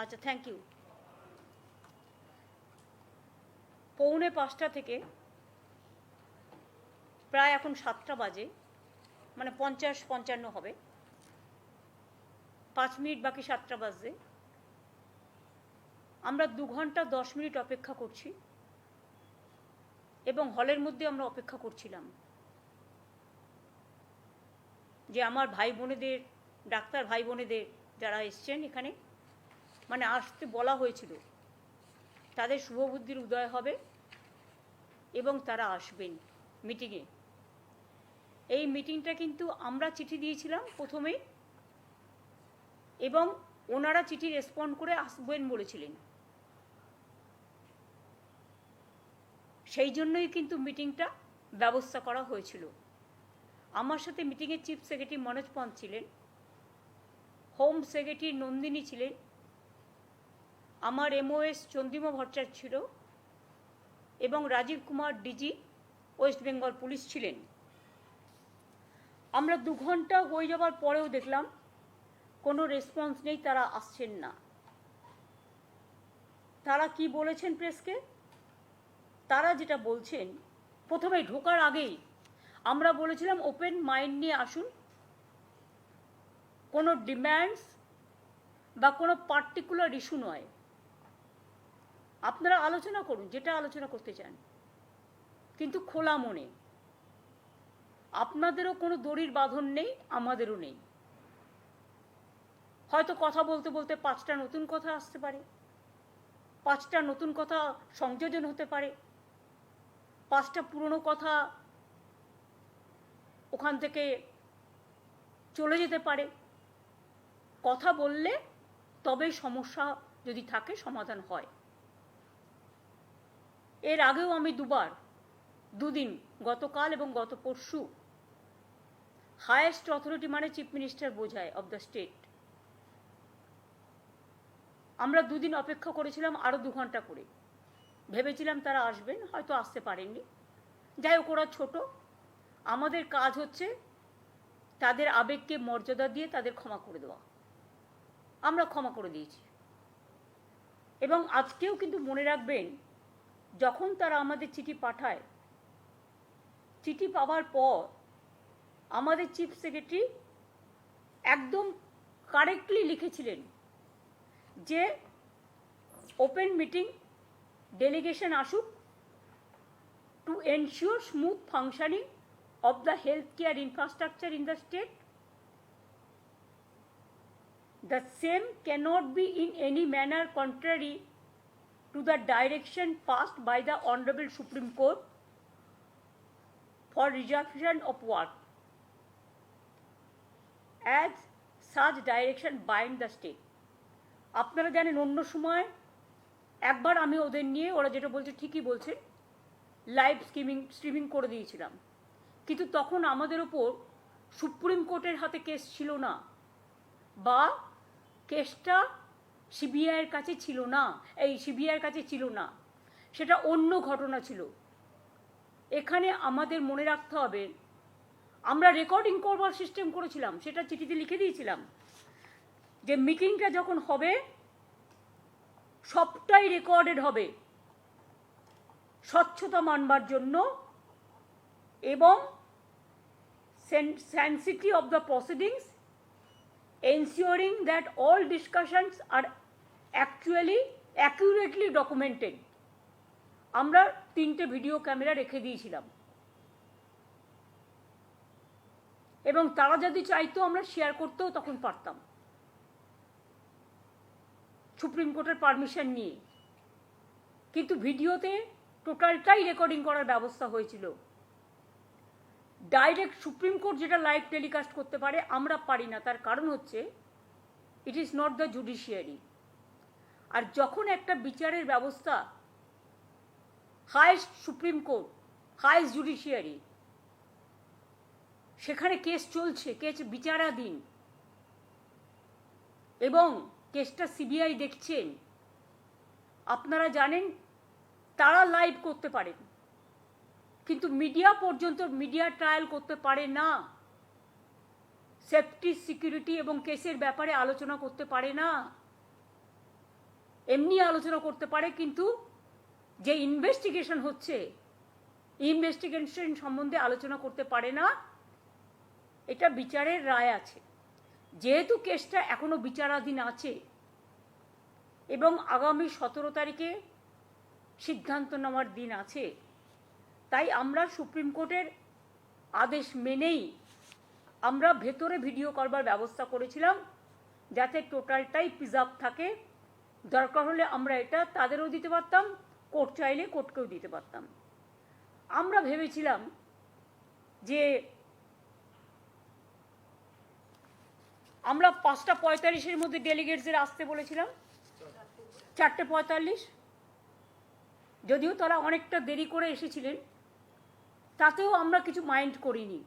আচ্ছা, thank you. 4:45 থেকে প্রায় এখন 7টা বাজে, মানে 50-55 হবে, 5 মিনিট বাকি 7টা বাজে। আমরা 2 ঘন্টা 10 মিনিট অপেক্ষা করছি এবং হলের মধ্যে আমরা অপেক্ষা করছিলাম যে আমার ভাই বোনেদের, ডাক্তার ভাই বোনেদের যারা এসছেন এখানে, মানে আসতে বলা হয়েছিল, তাদের শুভবুদ্ধির উদয় হবে এবং তারা আসবেন মিটিংয়ে। এই মিটিংটা কিন্তু আমরা চিঠি দিয়েছিলাম প্রথমেই এবং ওনারা চিঠি রেসপন্ড করে আসবেন বলেছিলেন। সেই জন্যই কিন্তু মিটিংটা ব্যবস্থা করা হয়েছিল। আমার সাথে মিটিংয়ের চিফ সেক্রেটারি মনোজ পন্ত ছিলেন, হোম সেক্রেটারি নন্দিনী ছিলেন, আমার MOS চন্দ্রিমা ভট্টাচার্য ছিল এবং রাজীব কুমার ডিজি ওয়েস্ট বেঙ্গল পুলিশ ছিলেন। আমরা 2 ঘন্টা হয়ে যাওয়ার পরেও দেখলাম কোনো রেসপন্স নেই, তারা আসছেন না। তারা কি বলেছেন প্রেসকে? তারা যেটা বলছেন, প্রথমে ঢোকার আগেই আমরা বলেছিলাম ওপেন মাইন্ড নিয়ে আসুন, কোনো ডিম্যান্ডস বা কোনো পার্টিকুলার ইস্যু নয়, আপনারা আলোচনা করুন যেটা আলোচনা করতে চান, কিন্তু খোলা মনে। আপনাদেরও কোনো দড়ির বাঁধন নেই, আমাদেরও নেই। হয়তো কথা বলতে বলতে 5টা নতুন কথা আসতে পারে, 5টা নতুন কথা সংযোজন হতে পারে, 5টা পুরনো কথা ওখান থেকে চলে যেতে পারে। কথা বললে তবে সমস্যা যদি থাকে সমাধান হয়। এর আগেও আমি 2 দিন, গতকাল এবং গত পরশু, হায়েস্ট অথরিটি মানে চিফ মিনিস্টার বোঝায় অফ দ্য স্টেট, আমরা 2 দিন অপেক্ষা করেছিলাম আরও 2 ঘন্টা করে। ভেবেছিলাম তারা আসবেন, হয়তো আসতে পারেননি। যাই হোক, ওরা ছোট, আমাদের কাজ হচ্ছে তাদের আবেগকে মর্যাদা দিয়ে তাদের ক্ষমা করে দেওয়া। আমরা ক্ষমা করে দিয়েছি এবং আজকেও কিন্তু মনে রাখবেন, যখন তারা আমাদের চিঠি পাঠায়, চিঠি পাওয়ার পর আমাদের চিফ সেক্রেটারি একদম কারেক্টলি লিখেছিলেন যে ওপেন মিটিং, ডেলিগেশন আসুক to ensure smooth functioning of the healthcare infrastructure in the state. The same cannot be in any manner contrary to the direction passed by the Honorable Supreme Court for resumption of work, as such direction bind the state. আপনারা জানেন অন্য সময় একবার আমি ওদের নিয়ে, ওরা যেটা বলছে ঠিকই বলছে, লাইভ স্ট্রিমিং করে দিয়েছিলাম, কিন্তু তখন আমাদের ওপর সুপ্রিম কোর্টের হাতে কেস ছিল না, বা কেসটা সিবিআইয়ের কাছে ছিল না, সিবিআইয়ের কাছে ছিল না, সেটা অন্য ঘটনা ছিল। এখানে আমাদের মনে রাখতে হবে, আমরা রেকর্ডিং করবার সিস্টেম করেছিলাম, সেটা চিঠিতে লিখে দিয়েছিলাম যে মিটিংটা যখন হবে সবটাই রেকর্ডেড হবে স্বচ্ছতা মানবার জন্য এবং sanctity of the proceedings, ensuring that all discussions are actually accurately documented. আমরা 3টে ভিডিও ক্যামেরা রেখে দিয়েছিলাম এবং তারা যদি চাইতো আমরা শেয়ার করতেও তখন পারতাম, সুপ্রিম কোর্টের পারমিশন নিয়ে। কিন্তু ভিডিওতে টোটালটাই রেকর্ডিং করার ব্যবস্থা হয়েছিল। ডাইরেক্ট সুপ্রিম কোর্ট যেটা লাইভ টেলিকাস্ট করতে পারে, আমরা পারি না। তার কারণ হচ্ছে it is not the judiciary. আর যখন একটা বিচারের ব্যবস্থা, highest supreme court, highest judiciary, সেখানে কেস চলছে, কেস বিচারাধীন এবং কেসটা সিবিআই দেখছেন, আপনারা জানেন তারা লাইভ করতে পারেন, কিন্তু মিডিয়া পর্যন্ত মিডিয়া ট্রায়াল করতে পারে না, সেফটি, সিকিউরিটি এবং কেসের ব্যাপারে আলোচনা করতে পারে না। এমনি আলোচনা করতে পারে, কিন্তু যে ইনভেস্টিগেশন হচ্ছে ইনভেস্টিগেশন সম্বন্ধে আলোচনা করতে পারে না। এটা বিচারের রায় আছে। যেহেতু কেসটা এখনো বিচারাধীন আছে এবং আগামী 17 তারিখে সিদ্ধান্ত নেওয়ার দিন আছে, তাই আমরা সুপ্রিম কোর্টের আদেশ মেনেই আমরা ভেতরে ভিডিও করবার ব্যবস্থা করেছিলাম, যাতে টোটালটাই প্রিজার্ভ থাকে। দরকার হলে আমরা এটা তাদেরও দিতে পারতাম, কোর্ট চাইলে কোর্টকেও দিতে পারতাম। আমরা ভেবেছিলাম যে আমরা 5:45-এর মধ্যে ডেলিগেটসদের আসতে বলেছিলাম, 4:45, যদিও তারা অনেকটা দেরি করে এসেছিলেন, তাতেও আমরা কিছু মাইন্ড করিনি,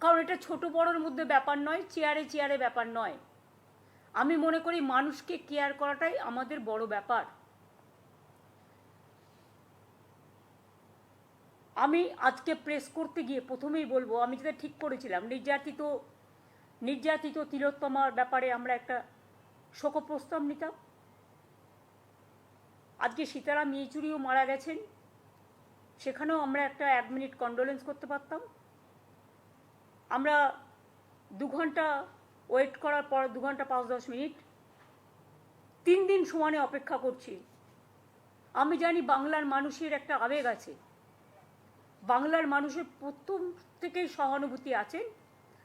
কারণ এটা ছোট বড়োর মধ্যে ব্যাপার নয়, চেয়ারে চেয়ারে ব্যাপার নয়। আমি মনে করি মানুষকে কেয়ার করাটাই আমাদের বড় ব্যাপার। আমি আজকে প্রেস করতে গিয়ে প্রথমেই বলবো, আমি যেটা ঠিক করেছিলাম, নির্যাতিত তিলোত্তমার ব্যাপারে আমরা একটা শোক প্রস্তাব নিতাম। আজকে সীতারাম ইয়েচুরিও মারা গেছেন, সেখানেও আমরা একটা 1 মিনিট কন্ডোলেন্স করতে পারতাম। আমরা 2 ঘন্টা ওয়েট করার পর 2 ঘন্টা 5-10 মিনিট 3 দিন সমানে অপেক্ষা করছি। আমি জানি বাংলার মানুষের একটা আবেগ আছে, বাংলার মানুষের প্রথম থেকেই সহানুভূতি আছেন,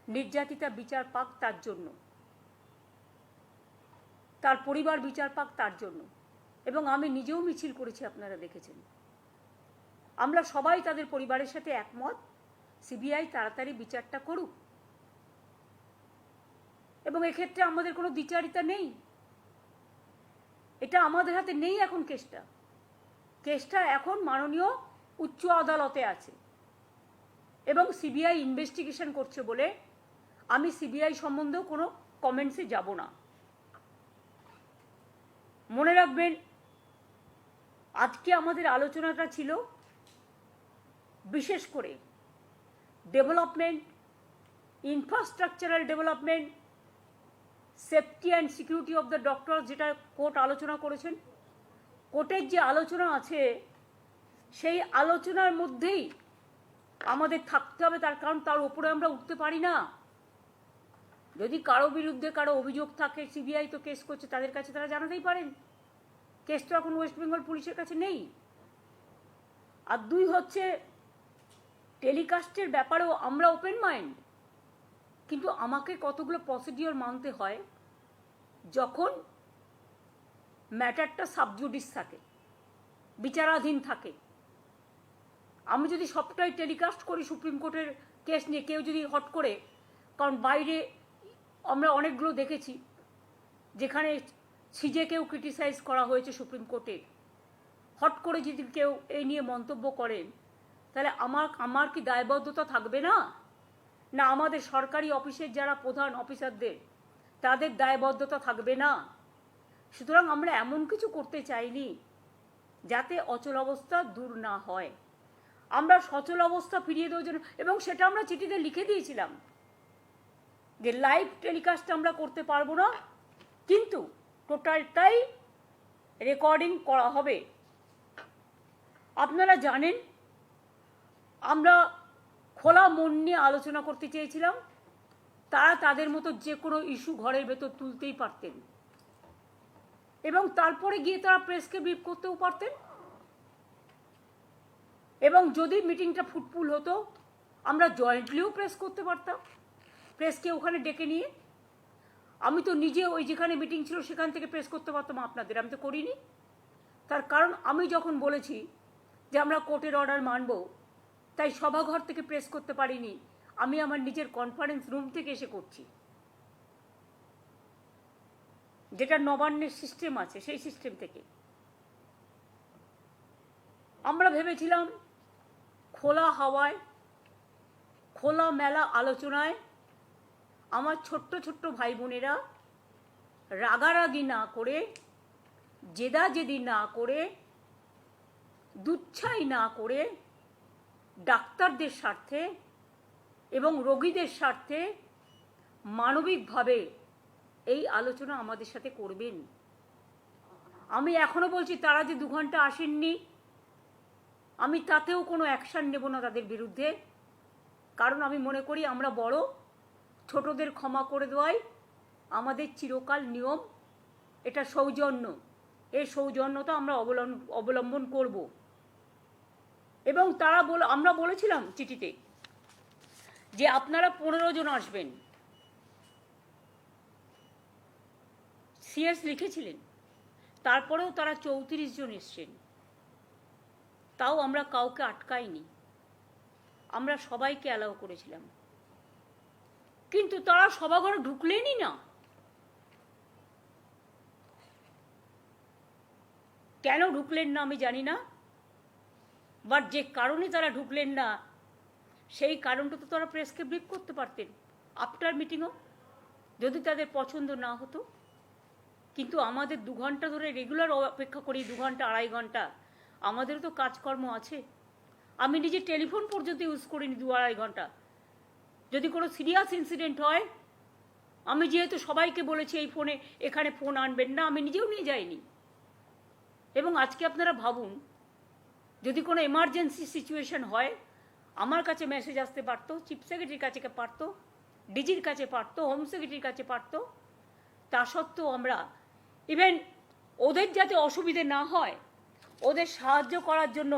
নির্যাতিতা বিচার পাক তার জন্য, তার পরিবার বিচার পাক তার জন্য। এবং আমি নিজেও মিছিল করেছি, আপনারা দেখেছেন। আমরা সবাই তাদের পরিবারের সাথে একমত, সিবিআই তাড়াতাড়ি বিচারটা করুক। এবং এক্ষেত্রে আমাদের কোনো দ্বিচারিতা নেই, এটা আমাদের হাতে নেই এখন। কেসটা এখন মাননীয় উচ্চ আদালতে আছে এবং সিবিআই ইনভেস্টিগেশন করছে বলে আমি সিবিআই সম্বন্ধেও কোনো কমেন্টসে যাব না। মনে রাখবেন, আজকে আমাদের আলোচনাটা ছিল বিশেষ করে development, infrastructural development, safety and security of the doctor, যেটা কোর্ট আলোচনা করেছেন। কোর্টের যে আলোচনা আছে সেই আলোচনার মধ্যেই আমাদের থাকতে হবে, তার কারণ তার উপরে আমরা উঠতে পারি না। যদি কারো বিরুদ্ধে কারো অভিযোগ থাকে, সিবিআই তো কেস করছে, তাদের কাছে তারা জানাতেই পারেন। কেস তো এখন ওয়েস্ট বেঙ্গল পুলিশের কাছে নেই। আর 2 হচ্ছে, টেলিকাস্টের ব্যাপারেও আমরা ওপেন মাইন্ড, কিন্তু আমাকে কতগুলো প্রসিডিওর মানতে হয় যখন ম্যাটারটা সাবজুডিস থাকে, বিচারাধীন থাকে। আমি যদি সবটাই টেলিকাস্ট করি সুপ্রিম কোর্টের কেস নিয়ে, কেউ যদি হট করে, কারণ বাইরে আমরা অনেকগুলো দেখেছি যেখানে সিজেকেও ক্রিটিসাইজ করা হয়েছে সুপ্রিম কোর্টে, হট করে যদি কেউ এই নিয়ে মন্তব্য করেন, তাহলে আমার কি দায়বদ্ধতা থাকবে না? না আমাদের সরকারি অফিসের যারা প্রধান অফিসারদের তাদের দায়বদ্ধতা থাকবে না? সুতরাং আমরা এমন কিছু করতে চাইনি যাতে অচল অবস্থা দূর না হয়। আমরা সচল অবস্থা ফিরিয়ে দেওয়ার জন্য, এবং সেটা আমরা চিঠিতে লিখে দিয়েছিলাম যে লাইভ টেলিকাস্ট আমরা করতে পারবো না, কিন্তু টোটালটাই রেকর্ডিং করা হবে। আপনারা জানেন আমরা খোলা মন নিয়ে আলোচনা করতে চেয়েছিলাম, তারা তাদের মতো যে কোনো ইস্যু ঘরের ভেতর তুলতেই পারতেন এবং তারপরে গিয়ে তারা প্রেসকে ব্রিফ করতেও পারতেন। এবং যদি মিটিংটা ফুটফুল হতো, আমরা জয়েন্টলিও প্রেস করতে পারতাম, প্রেসকে ওখানে ডেকে নিয়ে। আমি তো নিজে ওই যেখানে মিটিং ছিল সেখান থেকে প্রেস করতে পারতাম আপনাদের, আমি তো করিনি। তার কারণ আমি যখন বলেছি যে আমরা কোর্টের অর্ডার মানব, তাই সভাঘর থেকে প্রেস করতে পারিনি, আমি আমার নিজের কনফারেন্স রুম থেকে এসে করছি, যেটা নবান্নের সিস্টেম আছে সেই সিস্টেম থেকে। আমরা ভেবেছিলাম খোলা হাওয়ায়, খোলা মেলা আলোচনায় আমার ছোট্ট ছোট্ট ভাই বোনেরা রাগারাগি না করে, জেদাজেদি না করে, দুচ্ছাই না করে, ডাক্তারদের স্বার্থে এবং রোগীদের স্বার্থে মানবিকভাবে এই আলোচনা আমাদের সাথে করবেন। আমি এখনো বলছি, তারা যে 2 ঘন্টা আসেননি, আমি তাতেও কোনো অ্যাকশান নেব না তাদের বিরুদ্ধে। কারণ আমি মনে করি আমরা বড়, ছোটদের ক্ষমা করে দেওয়াই আমাদের চিরকাল নিয়ম। এটা সৌজন্য, এই সৌজন্যতা আমরা অবলম্বন করব। এবং আমরা বলেছিলাম চিঠিতে যে আপনারা 15 জন আসবেন, সিএস লিখেছিলেন। তারপরেও তারা 34 জন এসছেন, তাও আমরা কাউকে আটকাইনি, আমরা সবাইকে অ্যালাউ করেছিলাম। কিন্তু তারা সভাঘরে ঢুকলেনই না। কেন ঢুকলেন না আমি জানি না, বাট যে কারণে তারা ঢুকলেন না সেই কারণটা তো তারা প্রেসকে ব্রিফ করতে পারতেন আফটার মিটিংও, যদি তাদের পছন্দ না হতো। কিন্তু আমাদের 2 ঘন্টা ধরে রেগুলার অপেক্ষা করি, 2 ঘন্টা 2.5 ঘন্টা, আমাদেরও তো কাজকর্ম আছে। আমি নিজে টেলিফোন পর্যন্ত ইউজ করিনি 2-2.5 ঘন্টা। যদি কোনো সিরিয়াস ইনসিডেন্ট হয়, আমি যেহেতু সবাইকে বলেছি এই ফোনে, এখানে ফোন আনবেন না, আমি নিজেও নিয়ে যাইনি। এবং আজকে আপনারা ভাবুন, যদি কোনো এমার্জেন্সি সিচুয়েশন হয়, আমার কাছে মেসেজ আসতে পারতো, চিফ সেক্রেটারির কাছে পারতো, ডিজির কাছে পারতো, হোম সেক্রেটারির কাছে পারতো। তা সত্ত্বেও আমরা ইভেন ওদের যাতে অসুবিধে না হয়, ওদের সাহায্য করার জন্য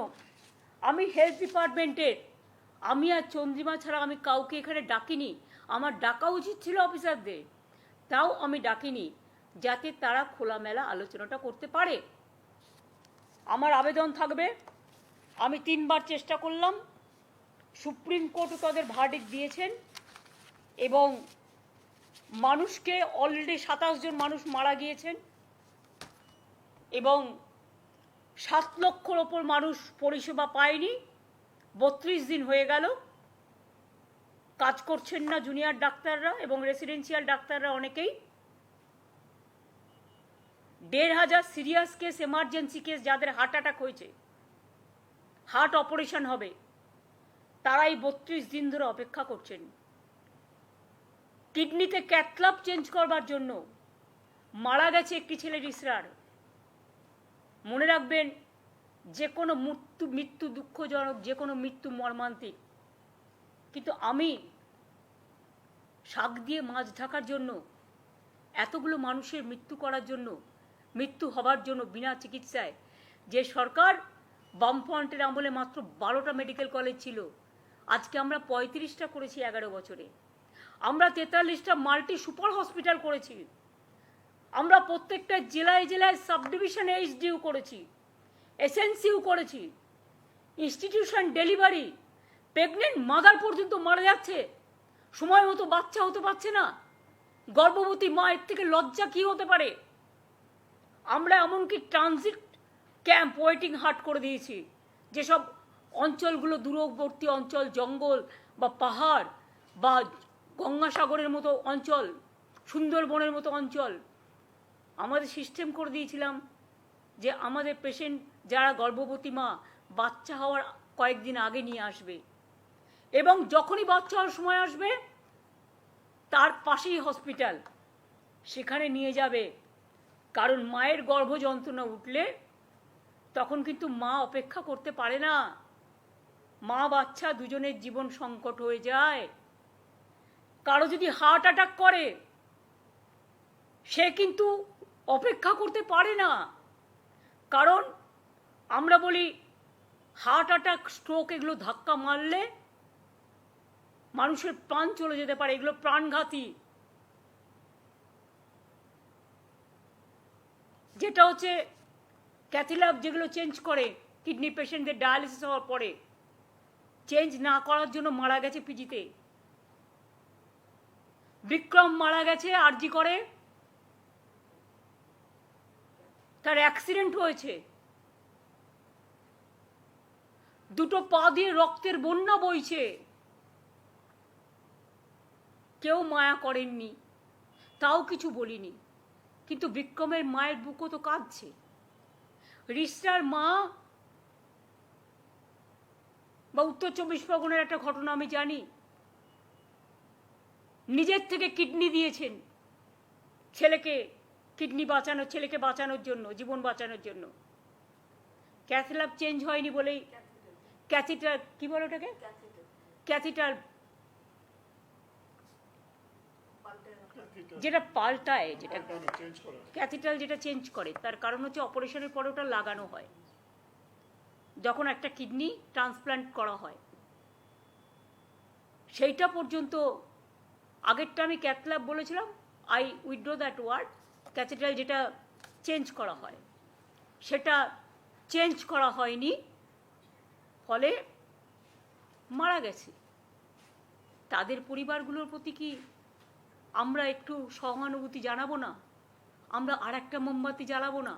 আমি হেলথ ডিপার্টমেন্টের, আমি আর চন্দ্রিমা ছাড়া আমি কাউকে এখানে ডাকিনি। আমার ডাকা উচিত ছিল অফিসারদের, তাও আমি ডাকিনি, যাতে তারা খোলামেলা আলোচনাটা করতে পারে। আমার আবেদন থাকবে, আমি 3 বার চেষ্টা করলাম, সুপ্রিম কোর্টও তাদের ভার্ডিক্ট দিয়েছেন এবং মানুষকে অলরেডি 27 জন মানুষ মারা গিয়েছেন এবং 7 লক্ষর ওপর মানুষ পরিষেবা পায়নি। 32 দিন হয়ে গেল, কাজ করছেন না জুনিয়র ডাক্তাররা এবং রেসিডেন্সিয়াল ডাক্তাররা অনেকেই। 1,500 সিরিয়াস কেস, এমার্জেন্সি কেস, যাদের হার্ট অ্যাটাক হয়েছে, হার্ট অপারেশন হবে, তারাই 32 দিন ধরে অপেক্ষা করছেন। কিডনিতে ক্যাথল্যাব চেঞ্জ করবার জন্য মারা গেছে একটি ছেলে রিসরার। মনে রাখবেন, যে কোনো মৃত্যু দুঃখজনক, যে কোনো মৃত্যু মর্মান্তিক, কিন্তু আমি শাক দিয়ে মাছ ঢাকার জন্য এতগুলো মানুষের মৃত্যু করার জন্য, মৃত্যু হবার জন্য বিনা চিকিৎসায়, যে সরকার বামফ্রন্টের আমলে মাত্র 12টা মেডিকেল কলেজ ছিল, আজকে আমরা 35টা করেছি 11 বছরে। আমরা 43টা মাল্টি সুপার হসপিটাল করেছি। আমরা প্রত্যেকটা জেলায় জেলায় সাব ডিভিশন এইচডিইউ করেছি, এসএনসিইউ করেছি, ইনস্টিটিউশন ডেলিভারি, প্রেগনেন্ট মাদার পর্যন্ত মারা যাচ্ছে, সময় মতো বাচ্চা হতে পারছে না। গর্ভবতী মায়ের থেকে লজ্জা কি হতে পারে? আমরা এমনকি ট্রানজিট ক্যাম্প, ওয়েটিং হাট করে দিয়েছি। যেসব অঞ্চলগুলো দূরবর্তী অঞ্চল, জঙ্গল বা পাহাড় বা গঙ্গাসাগরের মতো অঞ্চল, সুন্দরবনের মতো অঞ্চল, আমাদের সিস্টেম করে দিয়েছিলাম যে আমাদের পেশেন্ট যারা গর্ভবতী মা, বাচ্চা হওয়ার কয়েকদিন আগে নিয়ে আসবে এবং যখনই বাচ্চা হওয়ার সময় আসবে তার পাশেই হসপিটাল, সেখানে নিয়ে যাবে। কারণ মায়ের গর্ভ যন্ত্রণা উঠলে তখন কিন্তু মা অপেক্ষা করতে পারে না, মা বাচ্চা দুজনের জীবন সংকট হয়ে যায়। কারো যদি হার্ট অ্যাটাক করে, সে কিন্তু অপেক্ষা করতে পারে না। কারণ আমরা বলি হার্ট অ্যাটাক, স্ট্রোক, এগুলো ধাক্কা মারলে মানুষের প্রাণ চলে যেতে পারে, এগুলো প্রাণঘাতী। যেটা হচ্ছে ক্যাথল্যাব, যেগুলো চেঞ্জ করে কিডনি পেশেন্টদের ডায়ালিসিস হওয়ার পরে, চেঞ্জ না করার জন্য মারা গেছে পিজিতে। বিক্রম মারা গেছে আরজি করে, তার অ্যাক্সিডেন্ট হয়েছে, 2টো পা দিয়ে রক্তের বন্যা বইছে, কেউ মায়া করেননি, তাও কিছু বলিনি। কিন্তু বিক্রমের মায়ের বুকও তো কাঁদছে। রিস্টার মা বা উত্তর 24 পরগনার একটা ঘটনা আমি জানি, নিজের থেকে কিডনি দিয়েছেন ছেলেকে কিডনি বাঁচানোর, ছেলেকে বাঁচানোর জন্য, জীবন বাঁচানোর জন্য। ক্যাথ ল্যাব চেঞ্জ হয়নি বলেই ক্যাথিটার, কি বলে ওটাকে, ক্যাথিটার যেটা পাল্টায়, যেটা ক্যাথিটাল যেটা চেঞ্জ করে, তার কারণ হচ্ছে অপারেশনের পরে ওটা লাগানো হয় যখন একটা কিডনি ট্রান্সপ্লান্ট করা হয়। সেইটা পর্যন্ত আগেরটা আমি ক্যাথ ল্যাব বলেছিলাম, আই উইথড্র দ্যাট ওয়ার্ড। ক্যাথিটাল যেটা চেঞ্জ করা হয় সেটা চেঞ্জ করা হয়নি, ফলে মারা গেছে। তাদের পরিবারগুলোর প্রতি কি আমরা একটু সহানুভূতি জানাবো না? আমরা আর একটা মোমবাতি জ্বালাবো না?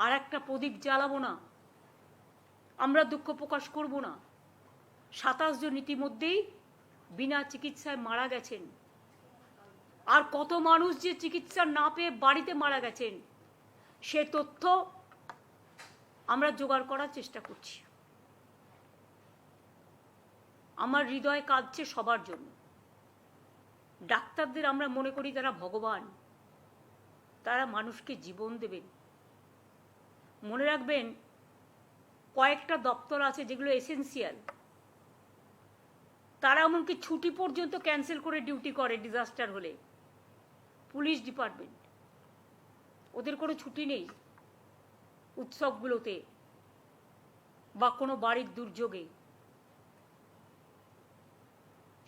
আর একটা প্রদীপ জ্বালাবো না? আমরা দুঃখ প্রকাশ করব না? 27 জন ইতিমধ্যেই বিনা চিকিৎসায় মারা গেছেন। আর কত মানুষ যে চিকিৎসা না পেয়ে বাড়িতে মারা গেছেন সে তথ্য আমরা জোগাড় করার চেষ্টা করছি। আমার হৃদয় কাঁদছে সবার জন্য। ডাক্তারদের আমরা মনে করি তারা ভগবান, তারা মানুষকে জীবন দেবেন। মনে রাখবেন, কয়েকটা দপ্তর আছে যেগুলো এসেন্সিয়াল, তারা এমনকি ছুটি পর্যন্ত ক্যান্সেল করে ডিউটি করে ডিজাস্টার হলে। পুলিশ ডিপার্টমেন্ট, ওদের কোনো ছুটি নেই উৎসবগুলোতে বা কোনো বাড়ির দুর্যোগে।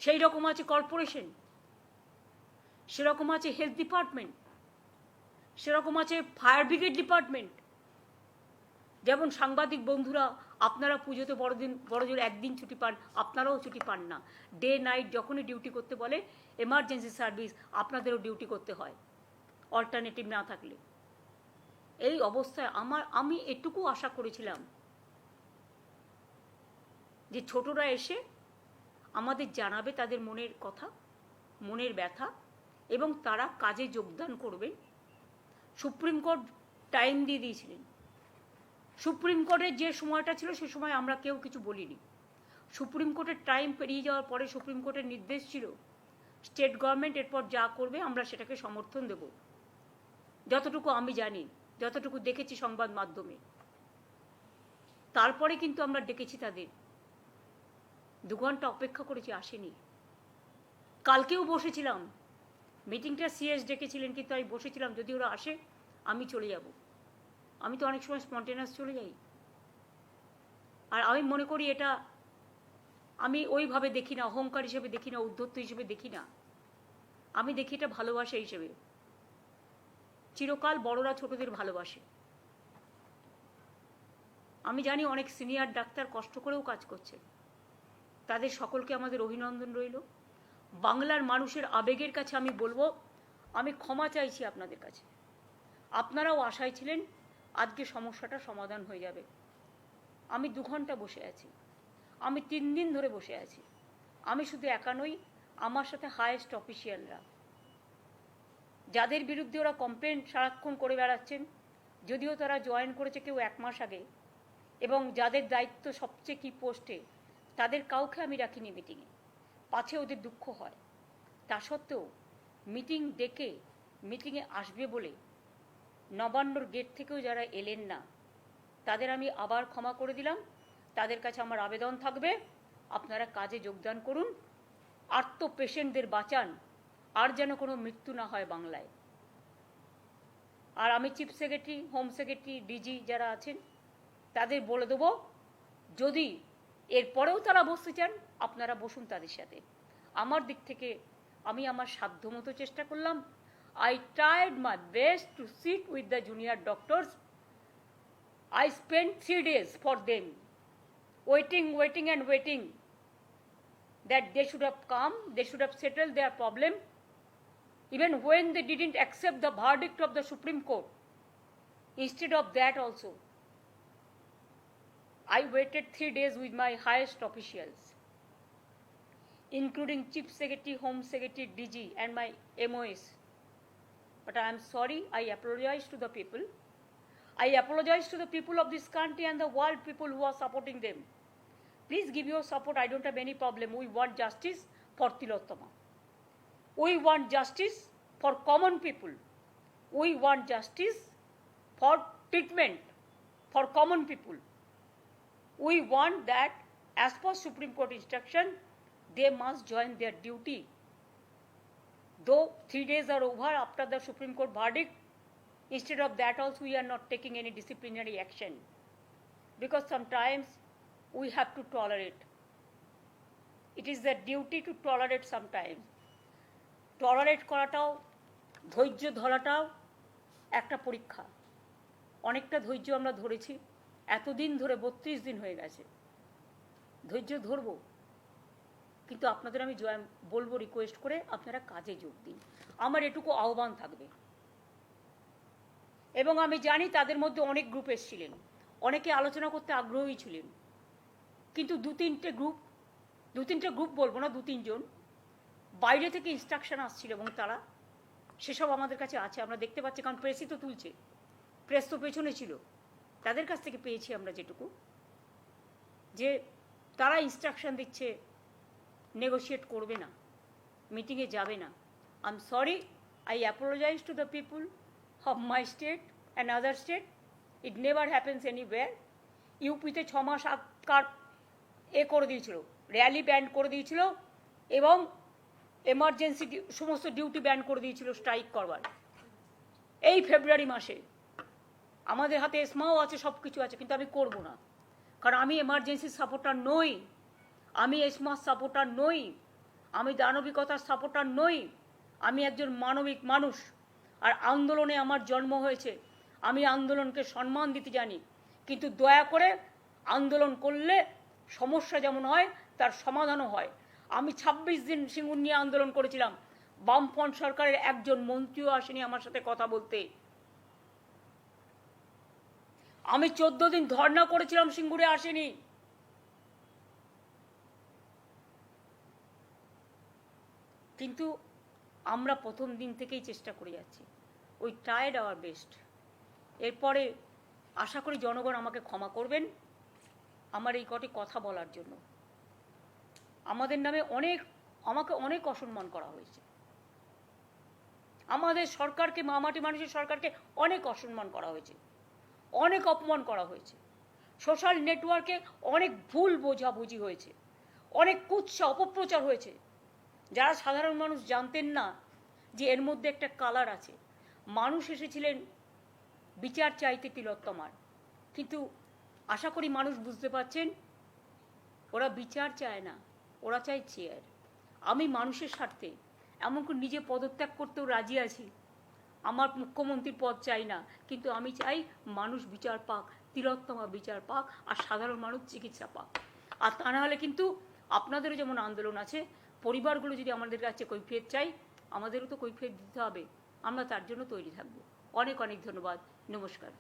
সেই রকম আছে কর্পোরেশন, সেরকম আছে হেলথ ডিপার্টমেন্ট, সেরকম আছে ফায়ার ব্রিগেড ডিপার্টমেন্ট। যেমন সাংবাদিক বন্ধুরা, আপনারা পুজোতে বড়জোর একদিন ছুটি পান, আপনারাও ছুটি পান না। ডে নাইট যখনই ডিউটি করতে বলে এমার্জেন্সি সার্ভিস, আপনাদেরও ডিউটি করতে হয় অল্টারনেটিভ না থাকলে। এই অবস্থায় আমি এটুকু আশা করেছিলাম যে ছোটরা এসে আমাদের জানাবে তাদের মনের কথা, মনের ব্যথা, এবং তারা কাজে যোগদান করবেন। সুপ্রিম কোর্ট টাইম দিয়ে দিয়েছিলেন। সুপ্রিম কোর্টের যে সময়টা ছিল সে সময় আমরা কেউ কিছু বলিনি। সুপ্রিম কোর্টের টাইম পেরিয়ে যাওয়ার পরে সুপ্রিম কোর্টের নির্দেশ ছিল স্টেট গভর্নমেন্ট এরপর যা করবে আমরা সেটাকে সমর্থন দেব। যতটুকু আমি জানি, যতটুকু দেখেছি সংবাদ মাধ্যমে। তারপরে কিন্তু আমরা ডেকেছি তাদের, 2 ঘন্টা অপেক্ষা করেছি, আসেনি। কালকেও বসেছিলাম, মিটিংটা সিএস ডেকেছিলেন, কিন্তু আমি বসেছিলাম যদি ওরা আসে আমি চলে যাব। আমি তো অনেক সময় স্পন্টেনাস চলে যাই। আর আমি মনে করি এটা আমি ওইভাবে দেখি না, অহংকার হিসেবে দেখি না, উদ্ধত্ত হিসেবে দেখি না। আমি দেখি এটা ভালোবাসা হিসেবে। চিরকাল বড়রা ছোটদের ভালোবাসে। আমি জানি অনেক সিনিয়র ডাক্তার কষ্ট করেও কাজ করছে, তাদের সকলকে আমাদের অভিনন্দন রইল। বাংলার মানুষের আবেগের কাছে আমি বলবো, আমি ক্ষমা চাইছি আপনাদের কাছে। আপনারাও আশায় ছিলেন আজকে সমস্যাটা সমাধান হয়ে যাবে। আমি 2 ঘন্টা বসে আছি, আমি 3 দিন ধরে বসে আছি। আমি শুধু একা নই, আমার সাথে হায়েস্ট অফিসিয়ালরা, যাদের বিরুদ্ধে ওরা কমপ্লেন সারাক্ষণ করে বেড়াচ্ছেন, যদিও তারা জয়েন করেছে কেউ 1 মাস আগে, এবং যাদের দায়িত্ব সবচেয়ে কি পোস্টে, তাদের কাউকে আমি রাখিনি মিটিংয়ে, পাছে ওদের দুঃখ হয়। তা সত্ত্বেও মিটিং ডেকে মিটিংয়ে আসবে বলে নবান্নর গেট থেকেও যারা এলেন না, তাদের আমি আবার ক্ষমা করে দিলাম। তাদের কাছে আমার আবেদন থাকবে, আপনারা কাজে যোগদান করুন, আর্ত পেশেন্টদের বাঁচান, আর যেন কোনো মৃত্যু না হয় বাংলায়। আর আমি chief secretary, home secretary, DG যারা আছেন তাদের বলে দেবো, যদি এরপরেও তারা বসতে চান আপনারা বসুন তাদের সাথে। আমার দিক থেকে আমি আমার সাধ্যমতো চেষ্টা করলাম। I tried my best to sit with the junior doctors. I spent 3 days for them, waiting and waiting that they should have come, they should have settled their problem. Even when they didn't accept the verdict of the Supreme Court, instead of that also, I waited 3 days with my highest officials, including Chief Secretary, Home Secretary, DG and my MOS. But I am sorry, I apologize to the people. I apologize to the people of this country and the world people who are supporting them. Please give your support, I don't have any problem. We want justice for Tilottama. We want justice for common people. We want justice for treatment for common people. We want that as per Supreme Court instruction, they must join their duty. Though 3 days are over after the Supreme Court verdict, instead of that also we are not taking any disciplinary action. Because sometimes we have to tolerate. It is their duty to tolerate sometimes. Tolerate করাটাও ধৈর্য ধরাটাও একটা পরীক্ষা। অনেকটা ধৈর্য আমরা ধরেছি, এতদিন ধরে 32 দিন হয়ে গেছে, ধৈর্য ধরবো। কিন্তু আপনাদের আমি বলবো রিকোয়েস্ট করে আপনারা কাজে যোগ দিন, আমার এটুকু আহ্বান থাকবে। এবং আমি জানি তাদের মধ্যে অনেক গ্রুপ এসেছিলেন, অনেকে আলোচনা করতে আগ্রহী ছিলেন, কিন্তু দু তিনটে গ্রুপ বলবো না, 2-3 জন বাইরে থেকে ইনস্ট্রাকশন আসছিল এবং তারা সেসব আমাদের কাছে আছে, আমরা দেখতে পাচ্ছি, কারণ প্রেসই তো তুলছে, প্রেস তো পেছনে ছিল, তাদের কাছ থেকে পেয়েছি আমরা যেটুকু, যে তারা ইনস্ট্রাকশন দিচ্ছে নেগোশিয়েট করবে না, মিটিংয়ে যাবে না। I am sorry, I apologize to the people of my state and other state, it never happens anywhere. ইউপিতে 6 মাস আগকার করে দিয়েছিল, র্যালি ব্যান্ড করে দিয়েছিল এবং এমার্জেন্সি সমস্ত ডিউটি ব্যান্ড করে দিয়েছিল স্ট্রাইক করবার। এই ফেব্রুয়ারি মাসে আমাদের হাতে এসমাও আছে, সব কিছু আছে, কিন্তু আমি করব না, কারণ আমি এমার্জেন্সির সাপোর্টার নই, আমি এসমার সাপোর্টার নই, আমি দানবিকতার সাপোর্টার নই, আমি একজন মানবিক মানুষ। আর আন্দোলনে আমার জন্ম হয়েছে, আমি আন্দোলনকে সম্মান দিতে জানি, কিন্তু দয়া করে আন্দোলন করলে সমস্যা যেমন হয় তার সমাধানও হয়। আমি 26 দিন সিঙ্গুর নিয়ে আন্দোলন করেছিলাম, বামফ্রন্ট সরকারের একজন মন্ত্রীও আসেনি আমার সাথে কথা বলতে। আমি 14 দিন ধর্ণা করেছিলাম, সিঙ্গুরে আসেনি। কিন্তু আমরা প্রথম দিন থেকেই চেষ্টা করে যাচ্ছি, উই ট্রাইড আওয়ার বেস্ট। এরপরে আশা করি জনগণ আমাকে ক্ষমা করবেন আমার এই কটি কথা বলার জন্য। আমাদের নামে আমাকে অনেক অসম্মান করা হয়েছে, আমাদের সরকারকে, মামাটি মানুষের সরকারকে অনেক অসম্মান করা হয়েছে, অনেক অপমান করা হয়েছে, সোশ্যাল নেটওয়ার্কে অনেক ভুল বোঝাবুঝি হয়েছে, অনেক কুৎসা অপপ্রচার হয়েছে, যারা সাধারণ মানুষ জানতেন না যে এর মধ্যে একটা কালার আছে। মানুষ এসেছিলেন বিচার চাইতে তিলোত্তমার, কিন্তু আশা করি মানুষ বুঝতে পারছেন ওরা বিচার চায় না, ওরা চায় চেয়ার। আমি মানুষের স্বার্থে এমনকি নিজে পদত্যাগ করতেও রাজি আছি, আমার মুখ্যমন্ত্রীর পদ চাই না, কিন্তু আমি চাই মানুষ বিচার পাক, তিলোত্তমা বিচার পাক, আর সাধারণ মানুষ চিকিৎসা পাক। আর তা না হলে কিন্তু আপনাদেরও যেমন আন্দোলন আছে, পরিবারগুলো যদি আমাদের কাছে কৈফিয়ত চাই, আমাদেরও তো কৈফিয়ত দিতে হবে, আমরা তার জন্য তৈরি থাকবো। অনেক অনেক ধন্যবাদ, নমস্কার।